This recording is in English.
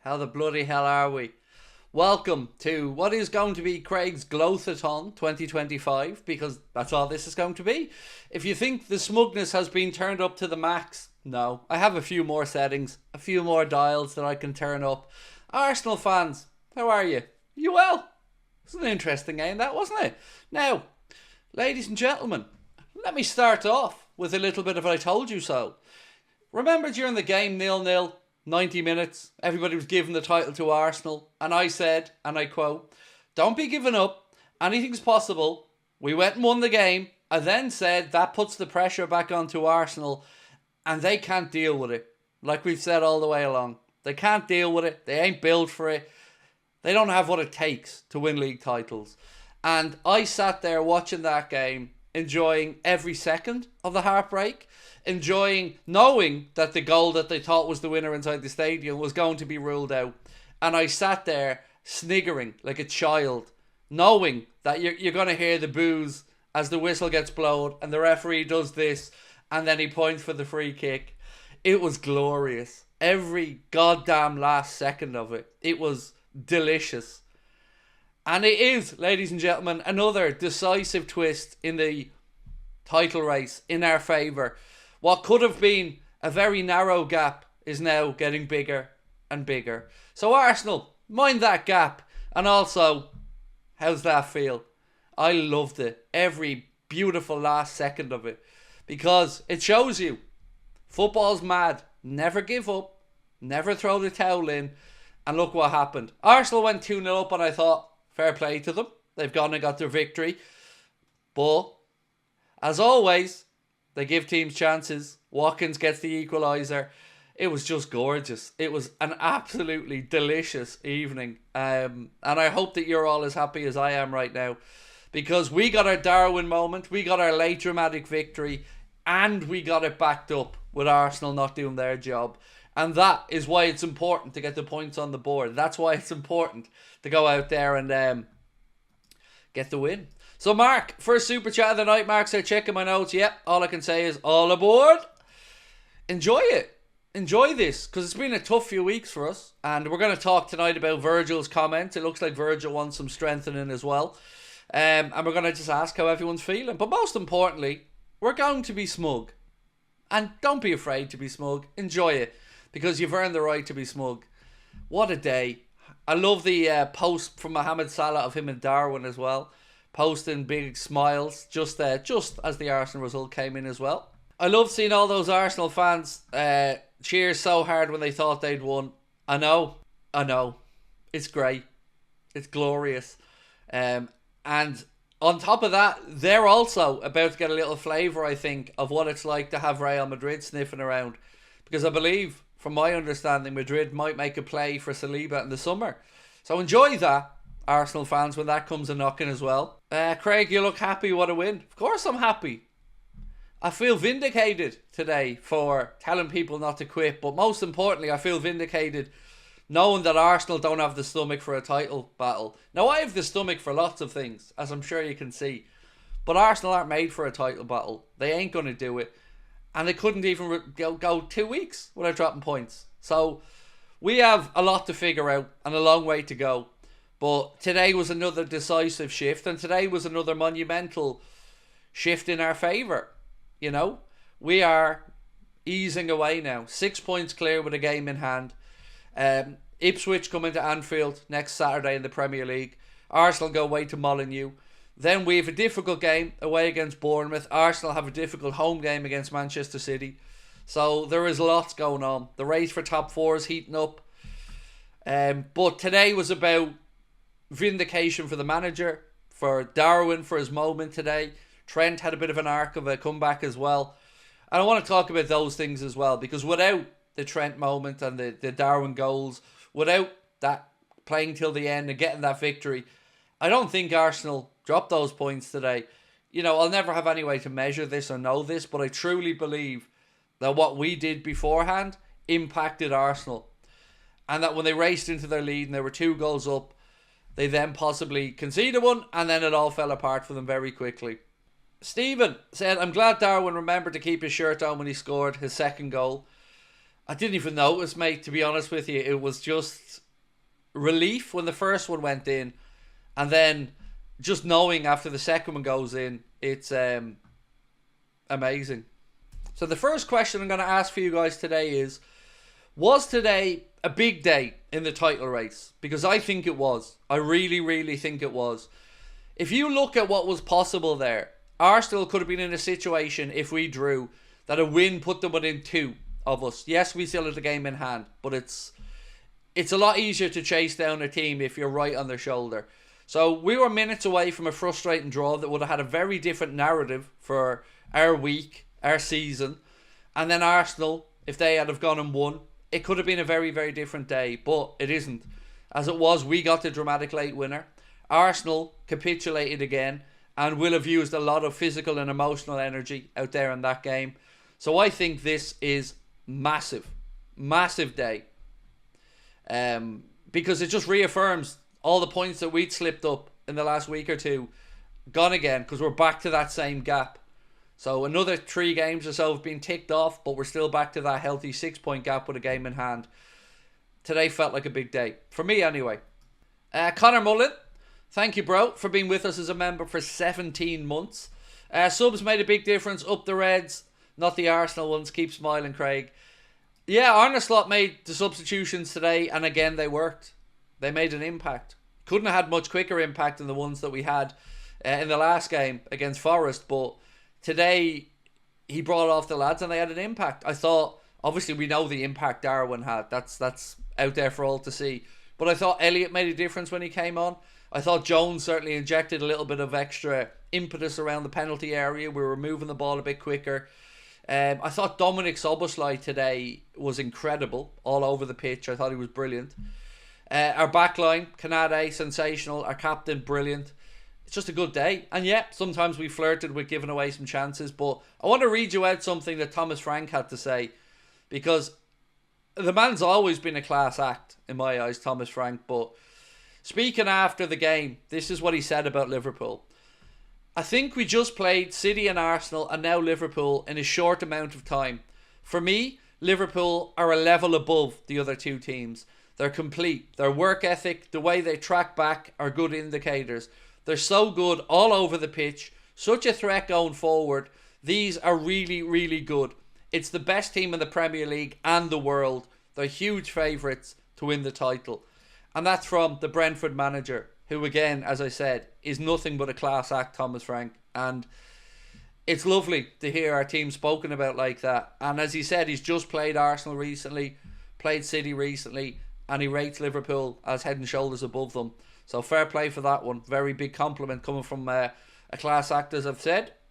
How the bloody hell are we? Welcome to what is going to be Craig's Glothathon 2025, because that's all this is going to be. If you think the smugness has been turned up to the max, no. I have a few more settings, a few more dials that I can turn up. Arsenal fans, how are you? You well? It was an interesting game, that, wasn't it? Now, ladies and gentlemen, let me start off with a little bit of I told you so. Remember during the game, 0-0, 90 minutes, everybody was giving the title to Arsenal, and I said, and I quote, "Don't be giving up, anything's possible." We went and won the game. I then said that puts the pressure back onto Arsenal, and they can't deal with it. Like we've said all the way along. They can't deal with it. They ain't built for it. They don't have what it takes to win league titles. And I sat there watching that game, enjoying every second of the heartbreak, enjoying knowing that the goal that they thought was the winner inside the stadium was going to be ruled out. And I sat there sniggering like a child, knowing that you're going to hear the boos as the whistle gets blown and the referee does this and then he points for the free kick. It was glorious. Every goddamn last second of it. It was delicious. And it is, ladies and gentlemen, another decisive twist in the title race in our favour. What could have been a very narrow gap is now getting bigger and bigger. So Arsenal, mind that gap. And also, how's that feel? I loved it. Every beautiful last second of it. Because it shows you, football's mad. Never give up. Never throw the towel in. And look what happened. Arsenal went 2-0 up and I thought, fair play to them. They've gone and got their victory. But, as always, they give teams chances. Watkins gets the equaliser. It was just gorgeous. It was an absolutely delicious evening. And I hope that you're all as happy as I am right now. Because we got our Darwin moment. We got our late dramatic victory. And we got it backed up with Arsenal not doing their job. And that is why it's important to get the points on the board. That's why it's important to go out there and get the win. So Mark, first super chat of the night. Mark said, checking my notes. Yep, all I can say is all aboard. Enjoy it. Enjoy this, because it's been a tough few weeks for us. And we're going to talk tonight about Virgil's comments. It looks like Virgil wants some strengthening as well. And we're going to just ask how everyone's feeling. But most importantly, we're going to be smug. And don't be afraid to be smug. Enjoy it, because you've earned the right to be smug. What a day. I love the post from Mohamed Salah of him and Darwin as well. Posting big smiles just as the Arsenal result came in as well. I love seeing all those Arsenal fans cheer so hard when they thought they'd won. I know. It's great. It's glorious. And on top of that, they're also about to get a little flavour, I think, of what it's like to have Real Madrid sniffing around. Because I believe, from my understanding, Madrid might make a play for Saliba in the summer. So enjoy that, Arsenal fans, when that comes a knocking as well. Craig, you look happy. What a win. Of course I'm happy. I feel vindicated today for telling people not to quit. But most importantly, I feel vindicated knowing that Arsenal don't have the stomach for a title battle. Now, I have the stomach for lots of things, as I'm sure you can see. But Arsenal aren't made for a title battle. They ain't going to do it. And they couldn't even go 2 weeks without dropping points. So we have a lot to figure out and a long way to go. But today was another decisive shift. And today was another monumental shift in our favour. You know, we are easing away now. 6 points clear with a game in hand. Ipswich come into Anfield next Saturday in the Premier League. Arsenal go away to Molineux. Then we have a difficult game away against Bournemouth. Arsenal have a difficult home game against Manchester City. So there is lots going on. The race for top four is heating up. But today was about vindication for the manager, for Darwin for his moment today. Trent had a bit of an arc of a comeback as well. And I want to talk about those things as well, because without the Trent moment and the Darwin goals, without that playing till the end and getting that victory, I don't think Arsenal dropped those points today. You know, I'll never have any way to measure this or know this, but I truly believe that what we did beforehand impacted Arsenal. And that when they raced into their lead and they were 2 goals up, they then possibly conceded one, and then it all fell apart for them very quickly. Stephen said, I'm glad Darwin remembered to keep his shirt on when he scored his second goal. I didn't even notice, mate, to be honest with you. It was just relief when the first one went in, and then just knowing after the second one goes in, it's amazing. So the first question I'm going to ask for you guys today is, was today a big day in the title race? Because I think it was. I really, really think it was. If you look at what was possible there, Arsenal could have been in a situation, if we drew, that a win put them within 2 of us. Yes, we still have the game in hand, but it's a lot easier to chase down a team if you're right on their shoulder. So we were minutes away from a frustrating draw that would have had a very different narrative for our week, our season. And then Arsenal, if they had have gone and won, it could have been a very, very different day, but it isn't. As it was, we got the dramatic late winner. Arsenal capitulated again and will have used a lot of physical and emotional energy out there in that game. So I think this is massive, massive day. Because it just reaffirms all the points that we'd slipped up in the last week or two, gone again, because we're back to that same gap. So another 3 games or so have been ticked off, but we're still back to that healthy 6-point gap with a game in hand. Today felt like a big day. For me, anyway. Connor Mullen, thank you, bro, for being with us as a member for 17 months. Subs made a big difference. Up the Reds, not the Arsenal ones. Keep smiling, Craig. Yeah, Arne Slot made the substitutions today, and again, they worked. They made an impact. Couldn't have had much quicker impact than the ones that we had in the last game against Forest, but today he brought off the lads and they had an impact. I thought, obviously we know the impact Darwin had. That's out there for all to see. But I thought Elliott made a difference when he came on. I thought Jones certainly injected a little bit of extra impetus around the penalty area. We were moving the ball a bit quicker. I thought Dominic Szoboszlai today was incredible all over the pitch. I thought he was brilliant. Our backline, Kanade, sensational. Our captain, brilliant. It's just a good day. And yeah, sometimes we flirted with giving away some chances. But I want to read you out something that Thomas Frank had to say. Because the man's always been a class act, in my eyes, Thomas Frank. But speaking after the game, this is what he said about Liverpool. I think we just played City and Arsenal and now Liverpool in a short amount of time. For me, Liverpool are a level above the other 2 teams. They're complete. Their work ethic, the way they track back are good indicators. They're so good all over the pitch. Such a threat going forward. These are really, really good. It's the best team in the Premier League and the world. They're huge favourites to win the title. And that's from the Brentford manager, who again, as I said, is nothing but a class act, Thomas Frank. And it's lovely to hear our team spoken about like that. And as he said, he's just played Arsenal recently, played City recently, and he rates Liverpool as head and shoulders above them. So fair play for that one. Very big compliment coming from a class act, as I've said.